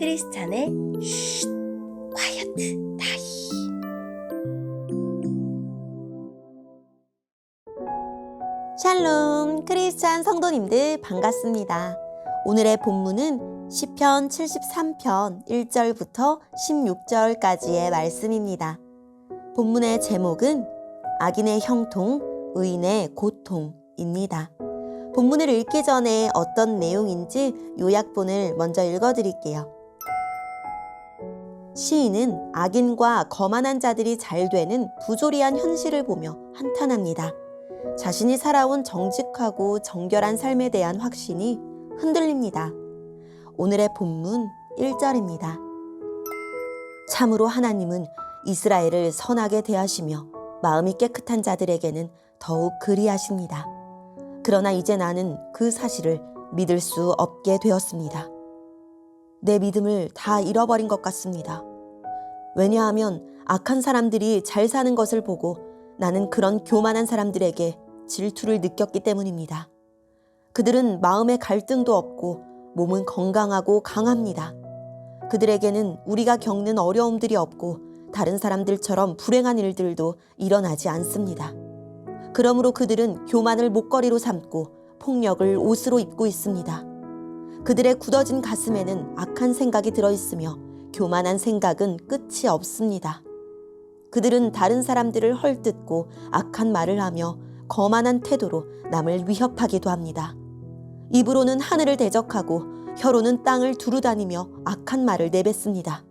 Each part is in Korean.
크리스찬의 쉿 콰이어트 타임. 샬롬 크리스찬 성도님들 반갑습니다. 오늘의 본문은 시편 73편 1절부터 16절까지의 말씀입니다. 본문의 제목은 악인의 형통, 의인의 고통입니다. 본문을 읽기 전에 어떤 내용인지 요약본을 먼저 읽어드릴게요. 시인은 악인과 거만한 자들이 잘 되는 부조리한 현실을 보며 한탄합니다. 자신이 살아온 정직하고 정결한 삶에 대한 확신이 흔들립니다. 오늘의 본문 1절입니다. 참으로 하나님은 이스라엘을 선하게 대하시며 마음이 깨끗한 자들에게는 더욱 그리하십니다. 그러나 이제 나는 그 사실을 믿을 수 없게 되었습니다. 내 믿음을 다 잃어버린 것 같습니다. 왜냐하면 악한 사람들이 잘 사는 것을 보고 나는 그런 교만한 사람들에게 질투를 느꼈기 때문입니다. 그들은 마음에 갈등도 없고 몸은 건강하고 강합니다. 그들에게는 우리가 겪는 어려움들이 없고 다른 사람들처럼 불행한 일들도 일어나지 않습니다. 그러므로 그들은 교만을 목걸이로 삼고 폭력을 옷으로 입고 있습니다. 그들의 굳어진 가슴에는 악한 생각이 들어있으며 교만한 생각은 끝이 없습니다. 그들은 다른 사람들을 헐뜯고 악한 말을 하며 거만한 태도로 남을 위협하기도 합니다. 입으로는 하늘을 대적하고 혀로는 땅을 두루다니며 악한 말을 내뱉습니다.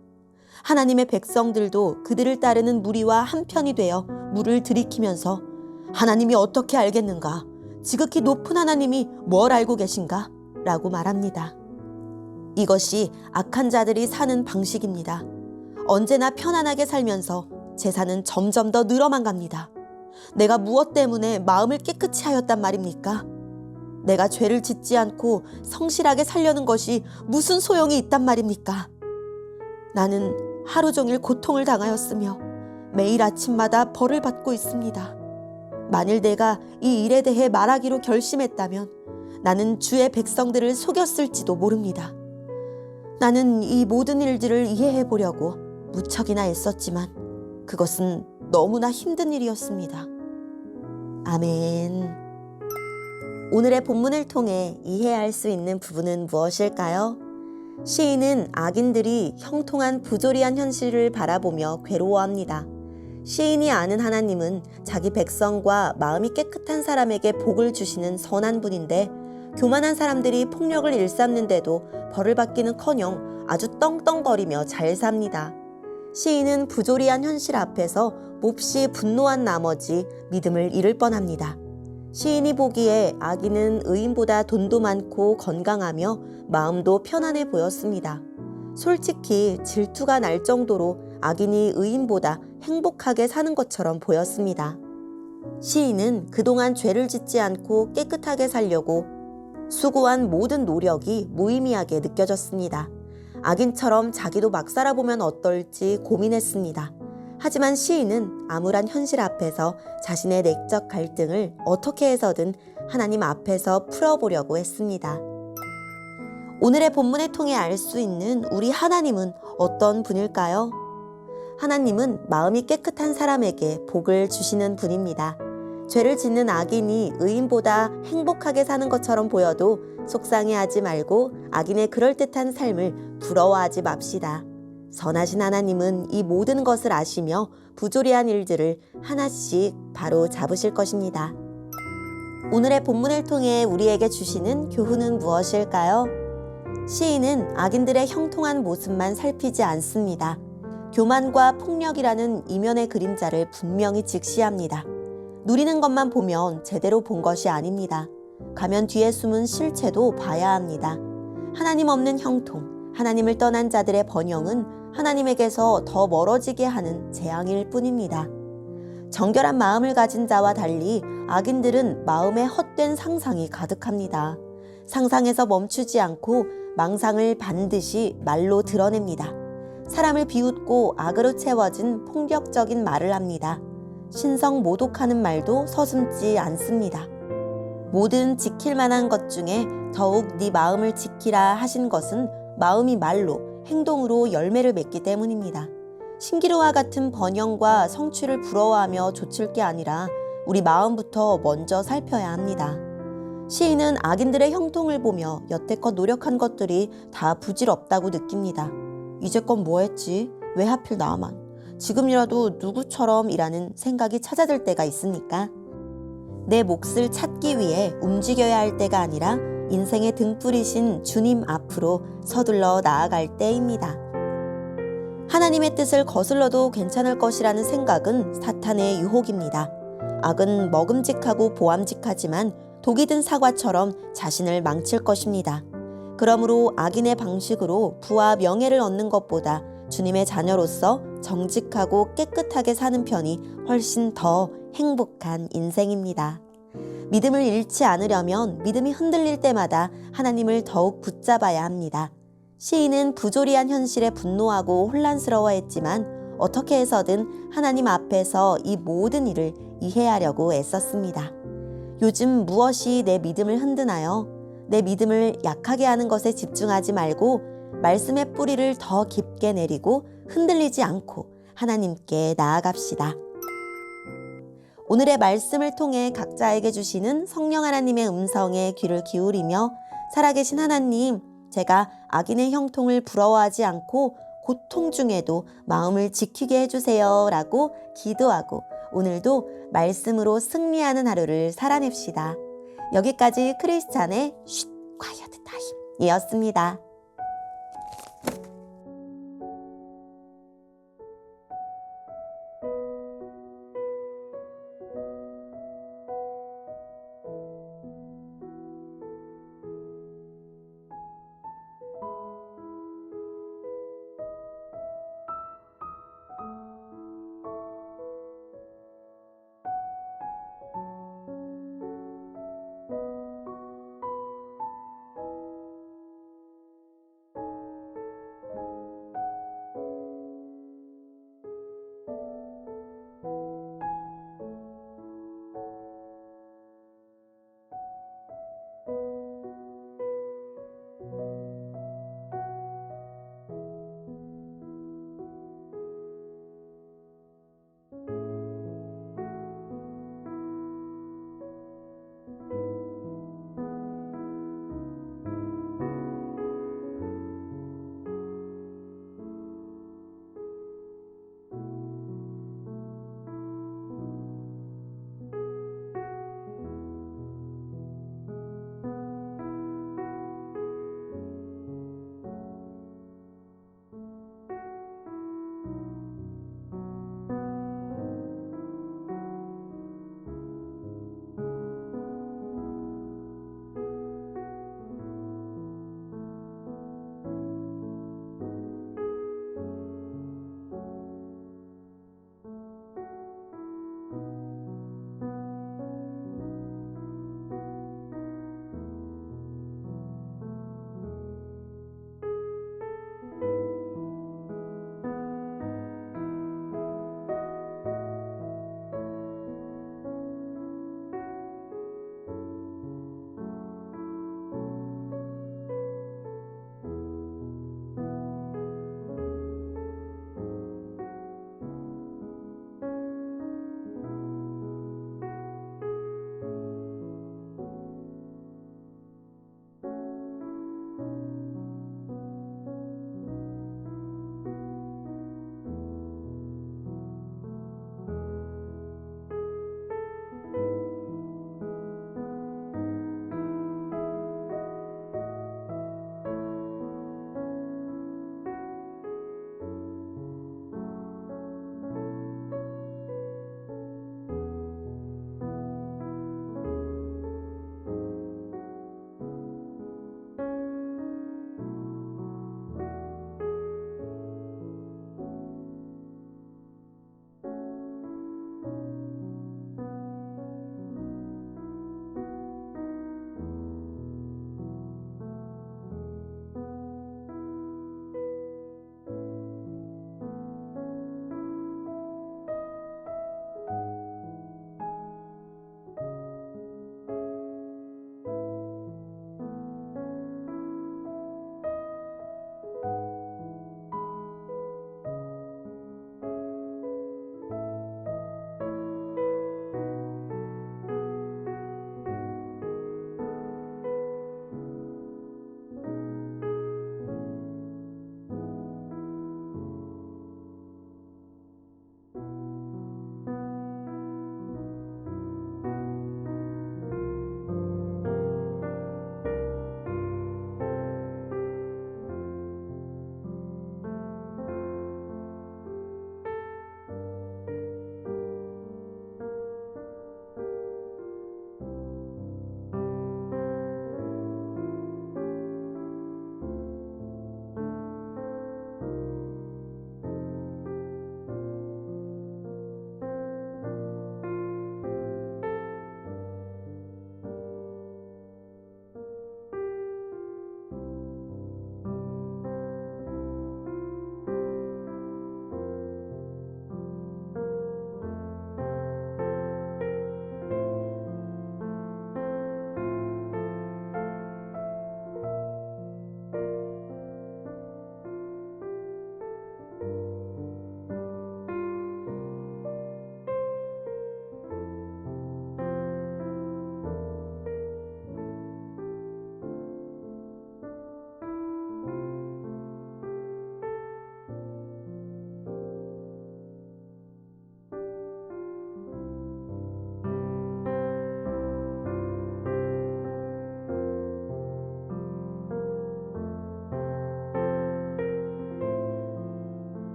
하나님의 백성들도 그들을 따르는 무리와 한편이 되어 물을 들이키면서 하나님이 어떻게 알겠는가? 지극히 높은 하나님이 뭘 알고 계신가? 라고 말합니다. 이것이 악한 자들이 사는 방식입니다. 언제나 편안하게 살면서 재산은 점점 더 늘어만 갑니다. 내가 무엇 때문에 마음을 깨끗이 하였단 말입니까? 내가 죄를 짓지 않고 성실하게 살려는 것이 무슨 소용이 있단 말입니까? 나는 하루 종일 고통을 당하였으며 매일 아침마다 벌을 받고 있습니다. 만일 내가 이 일에 대해 말하기로 결심했다면 나는 주의 백성들을 속였을지도 모릅니다. 나는 이 모든 일들을 이해해 보려고 무척이나 애썼지만 그것은 너무나 힘든 일이었습니다. 아멘. 오늘의 본문을 통해 이해할 수 있는 부분은 무엇일까요? 시인은 악인들이 형통한 부조리한 현실을 바라보며 괴로워합니다. 시인이 아는 하나님은 자기 백성과 마음이 깨끗한 사람에게 복을 주시는 선한 분인데 교만한 사람들이 폭력을 일삼는데도 벌을 받기는커녕 아주 떵떵거리며 잘 삽니다. 시인은 부조리한 현실 앞에서 몹시 분노한 나머지 믿음을 잃을 뻔합니다. 시인이 보기에 악인은 의인보다 돈도 많고 건강하며 마음도 편안해 보였습니다. 솔직히 질투가 날 정도로 악인이 의인보다 행복하게 사는 것처럼 보였습니다. 시인은 그동안 죄를 짓지 않고 깨끗하게 살려고 수고한 모든 노력이 무의미하게 느껴졌습니다. 악인처럼 자기도 막 살아보면 어떨지 고민했습니다. 하지만 시인은 암울한 현실 앞에서 자신의 내적 갈등을 어떻게 해서든 하나님 앞에서 풀어보려고 했습니다. 오늘의 본문을 통해 알 수 있는 우리 하나님은 어떤 분일까요? 하나님은 마음이 깨끗한 사람에게 복을 주시는 분입니다. 죄를 짓는 악인이 의인보다 행복하게 사는 것처럼 보여도 속상해하지 말고 악인의 그럴듯한 삶을 부러워하지 맙시다. 선하신 하나님은 이 모든 것을 아시며 부조리한 일들을 하나씩 바로 잡으실 것입니다. 오늘의 본문을 통해 우리에게 주시는 교훈은 무엇일까요? 시인은 악인들의 형통한 모습만 살피지 않습니다. 교만과 폭력이라는 이면의 그림자를 분명히 직시합니다. 누리는 것만 보면 제대로 본 것이 아닙니다. 가면 뒤에 숨은 실체도 봐야 합니다. 하나님 없는 형통, 하나님을 떠난 자들의 번영은 하나님에게서 더 멀어지게 하는 재앙일 뿐입니다. 정결한 마음을 가진 자와 달리 악인들은 마음에 헛된 상상이 가득합니다. 상상에서 멈추지 않고 망상을 반드시 말로 드러냅니다. 사람을 비웃고 악으로 채워진 폭력적인 말을 합니다. 신성 모독하는 말도 서슴지 않습니다. 모든 지킬 만한 것 중에 더욱 네 마음을 지키라 하신 것은 마음이 말로 행동으로 열매를 맺기 때문입니다. 신기루와 같은 번영과 성취를 부러워하며 좇을 게 아니라 우리 마음부터 먼저 살펴야 합니다. 시인은 악인들의 형통을 보며 여태껏 노력한 것들이 다 부질없다고 느낍니다. 이제껏 뭐 했지? 왜 하필 나만? 지금이라도 누구처럼 이라는 생각이 찾아들 때가 있습니까? 내 몫을 찾기 위해 움직여야 할 때가 아니라 인생의 등불이신 주님 앞으로 서둘러 나아갈 때입니다. 하나님의 뜻을 거슬러도 괜찮을 것이라는 생각은 사탄의 유혹입니다. 악은 먹음직하고 보암직하지만 독이 든 사과처럼 자신을 망칠 것입니다. 그러므로 악인의 방식으로 부와 명예를 얻는 것보다 주님의 자녀로서 정직하고 깨끗하게 사는 편이 훨씬 더 행복한 인생입니다. 믿음을 잃지 않으려면 믿음이 흔들릴 때마다 하나님을 더욱 붙잡아야 합니다. 시인은 부조리한 현실에 분노하고 혼란스러워했지만 어떻게 해서든 하나님 앞에서 이 모든 일을 이해하려고 애썼습니다. 요즘 무엇이 내 믿음을 흔드나요? 내 믿음을 약하게 하는 것에 집중하지 말고 말씀의 뿌리를 더 깊게 내리고 흔들리지 않고 하나님께 나아갑시다. 오늘의 말씀을 통해 각자에게 주시는 성령 하나님의 음성에 귀를 기울이며 살아계신 하나님, 제가 악인의 형통을 부러워하지 않고 고통 중에도 마음을 지키게 해주세요 라고 기도하고 오늘도 말씀으로 승리하는 하루를 살아냅시다. 여기까지 크리스찬의 쉿 콰이어트 타임이었습니다.